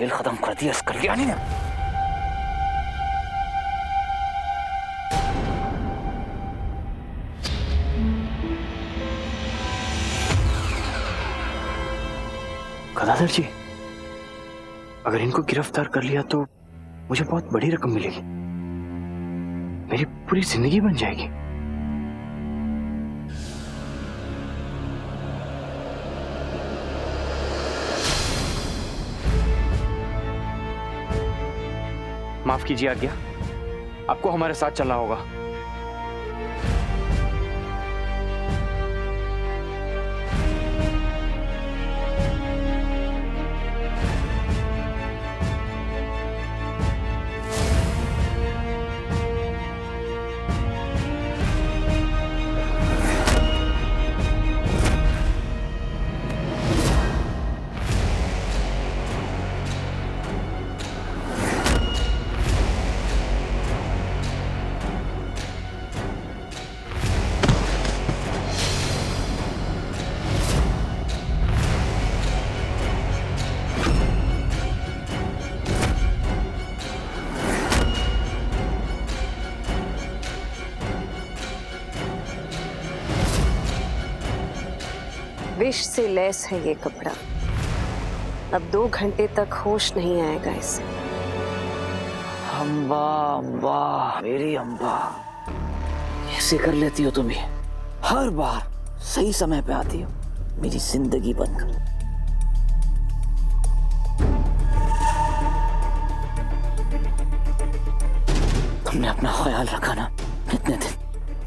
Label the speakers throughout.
Speaker 1: खेल खत्म कर दिया इस कल्याणी ने। गदाधर जी, अगर इनको गिरफ्तार कर लिया तो मुझे बहुत बड़ी रकम मिलेगी, मेरी पूरी जिंदगी बन जाएगी। माफ कीजिए आज्ञा, आपको हमारे साथ चलना होगा।
Speaker 2: विष से लैस है ये कपड़ा, अब 2 घंटे तक होश नहीं आएगा इसे।
Speaker 1: अम्बा अम्बा मेरी अम्बा, ऐसे कर लेती हो तुम ही, हर बार सही समय पे आती हो मेरी जिंदगी बनकर। तुमने अपना ख्याल रखा ना कितने दिन?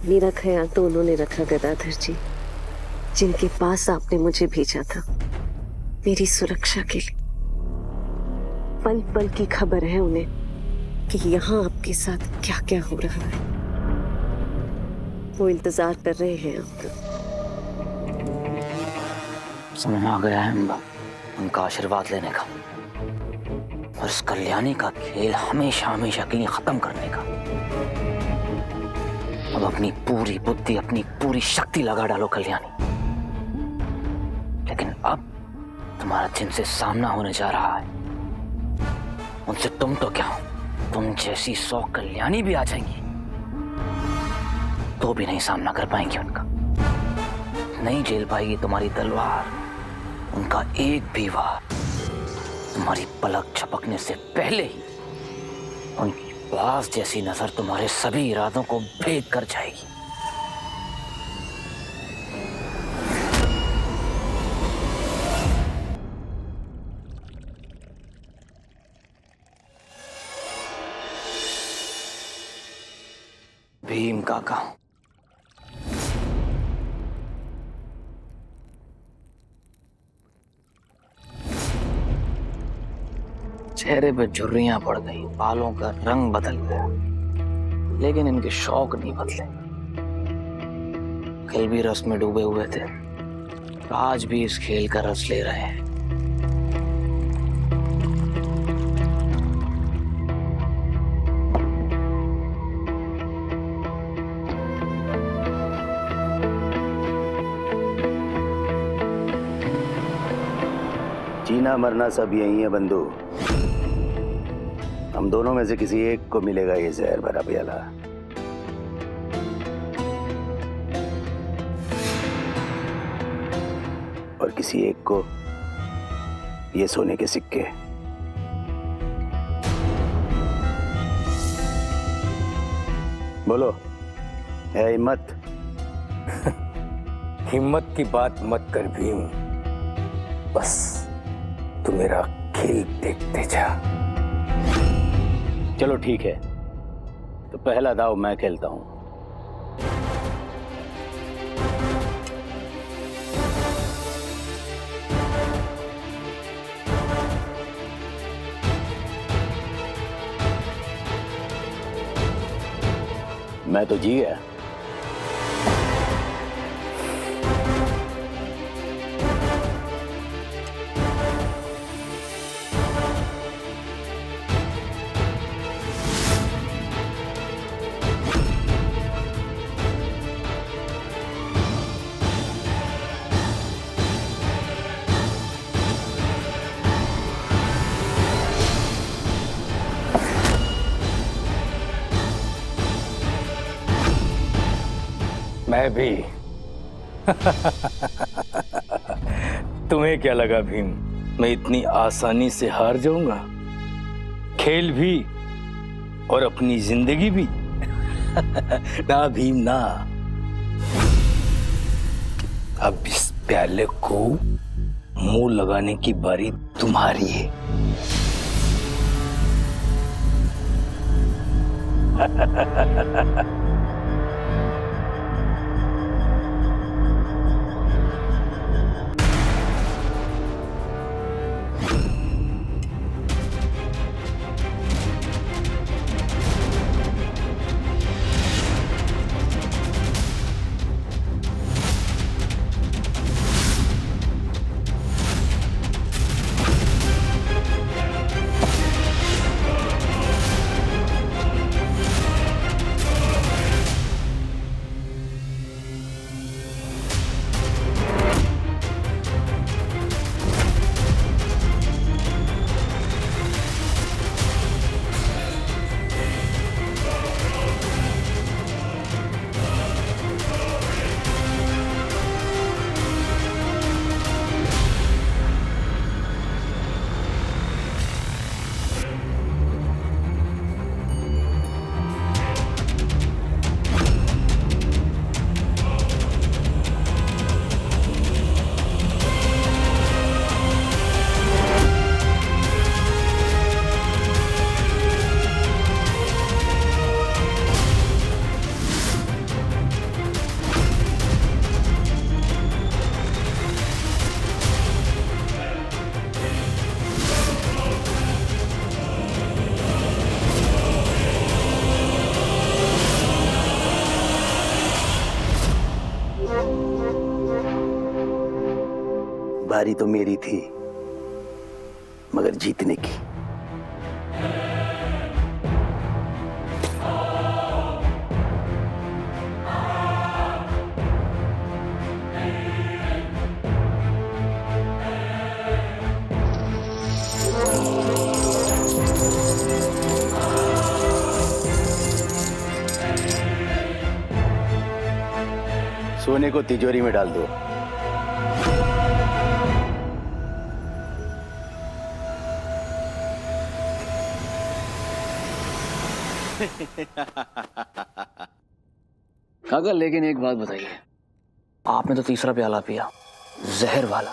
Speaker 2: मेरा ख्याल तो उन्होंने रखा गदाधर जी, जिनके पास आपने मुझे भेजा था मेरी सुरक्षा के लिए। पल पल की खबर है उन्हें कि यहाँ आपके साथ क्या क्या हो रहा है। वो इंतजार कर रहे हैं आपका।
Speaker 1: समय आ गया है अम्बा उनका आशीर्वाद लेने का और इस कल्याणी का खेल हमेशा हमेशा के लिए खत्म करने का। अब अपनी पूरी बुद्धि, अपनी पूरी शक्ति लगा डालो कल्याणी। लेकिन अब तुम्हारा जिनसे सामना होने जा रहा है, उनसे तुम तो क्या हो, तुम जैसी 100 कल्याणी भी आ जाएंगी तो भी नहीं सामना कर पाएंगी उनका। नहीं झेल पाएगी तुम्हारी तलवार, उनका एक भी वार। तुम्हारी पलक झपकने से पहले ही उनकी बाज जैसी नजर तुम्हारे सभी इरादों को भेद कर जाएगी। भीम काका, चेहरे पे झुर्रियां पड़ गई, बालों का रंग बदल गया, लेकिन इनके शौक नहीं बदले। कल भी रस में डूबे हुए थे, आज भी इस खेल का रस ले रहे हैं।
Speaker 3: जीना मरना सब यही है बंधु। हम दोनों में से किसी एक को मिलेगा ये जहर भरा प्याला। और किसी एक को ये सोने के सिक्के। बोलो, है हिम्मत?
Speaker 4: हिम्मत की बात मत कर भीम, बस तू मेरा खेल देखते जा।
Speaker 3: चलो ठीक है, तो पहला दाव मैं खेलता हूं। मैं तो जी गया।
Speaker 4: मैं भी। तुम्हें क्या लगा भीम, मैं इतनी आसानी से हार जाऊंगा? खेल भी और अपनी जिंदगी भी? ना भीम ना। अब इस प्याले को मुंह लगाने की बारी तुम्हारी है।
Speaker 3: बारी तो मेरी थी, मगर जीतने की। सोने को तिजोरी में डाल दो।
Speaker 1: काका, लेकिन एक बात बताइए, आपने तो तीसरा प्याला पिया, जहर वाला,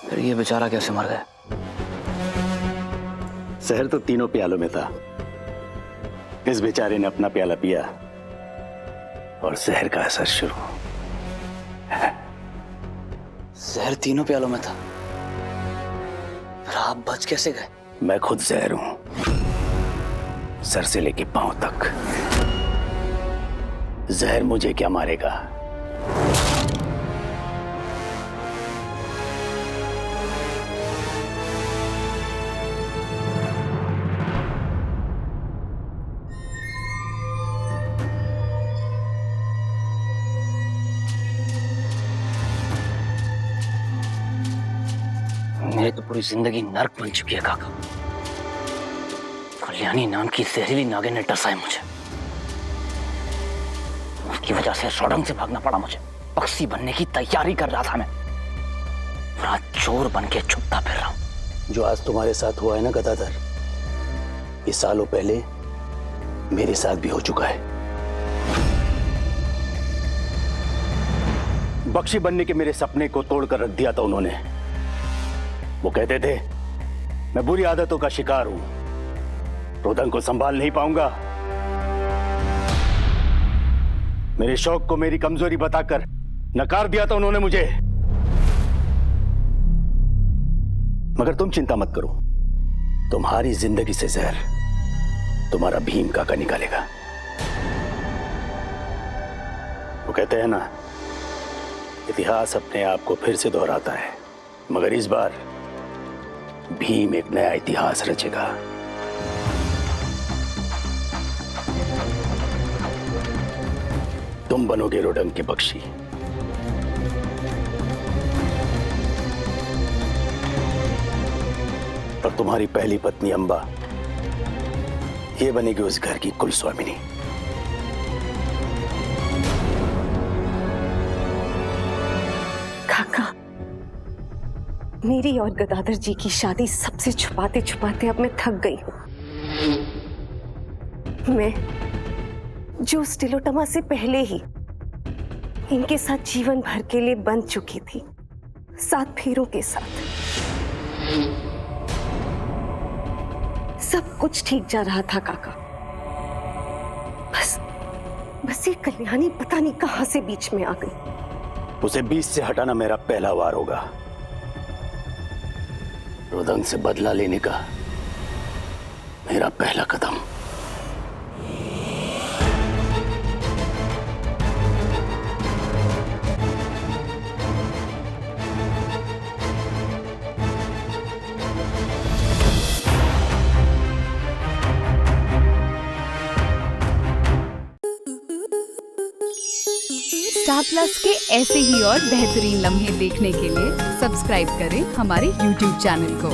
Speaker 1: फिर ये बेचारा कैसे मर गया?
Speaker 3: जहर तो तीनों प्यालों में था। इस बेचारे ने अपना प्याला पिया और जहर का असर शुरू।
Speaker 1: जहर तीनों प्यालों में था, फिर आप बच कैसे गए?
Speaker 3: मैं खुद जहर हूं, सर से लेके पांव तक। जहर मुझे क्या मारेगा?
Speaker 1: मेरी तो पूरी जिंदगी नर्क बन चुकी है काका। कल्याणी नाम की जहरीली नागिन ने डसा है मुझे, उसकी वजह से सोडम से भागना पड़ा मुझे। पक्षी बनने की तैयारी कर रहा था मैं, और आज चोर बन के छुपता फिर रहा हूं।
Speaker 3: जो आज तुम्हारे साथ हुआ है ना गदाधर, ये सालों पहले मेरे साथ भी हो चुका है। बख्शी बनने के मेरे सपने को तोड़कर रख दिया था उन्होंने। वो कहते थे मैं बुरी आदतों का शिकार हूं, रोदन को संभाल नहीं पाऊंगा। मेरे शौक को मेरी कमजोरी बताकर नकार दिया था उन्होंने मुझे। मगर तुम चिंता मत करो, तुम्हारी जिंदगी से जहर तुम्हारा भीम काका निकालेगा। वो कहते हैं ना, इतिहास अपने आप को फिर से दोहराता है, मगर इस बार भीम एक नया इतिहास रचेगा। तुम बनोगे रोडंग के बख्शी, और तुम्हारी पहली पत्नी अंबा ये बनेगी उस घर की कुल स्वामिनी।
Speaker 2: मेरी और गदाधर जी की शादी सबसे छुपाते छुपाते अब मैं थक गई हूं। मैं जो स्टिलोटमा से पहले ही इनके साथ जीवन भर के लिए बंध चुकी थी, 7 फेरों के साथ। सब कुछ ठीक जा रहा था काका, बस ये कल्याणी पता नहीं कहां से बीच में आ गई।
Speaker 3: उसे बीच से हटाना मेरा पहला वार होगा। रुदंग से बदला लेने का मेरा पहला कदम।
Speaker 5: स्टार प्लस के ऐसे ही और बेहतरीन लम्हे देखने के लिए सब्सक्राइब करें हमारे YouTube चैनल को।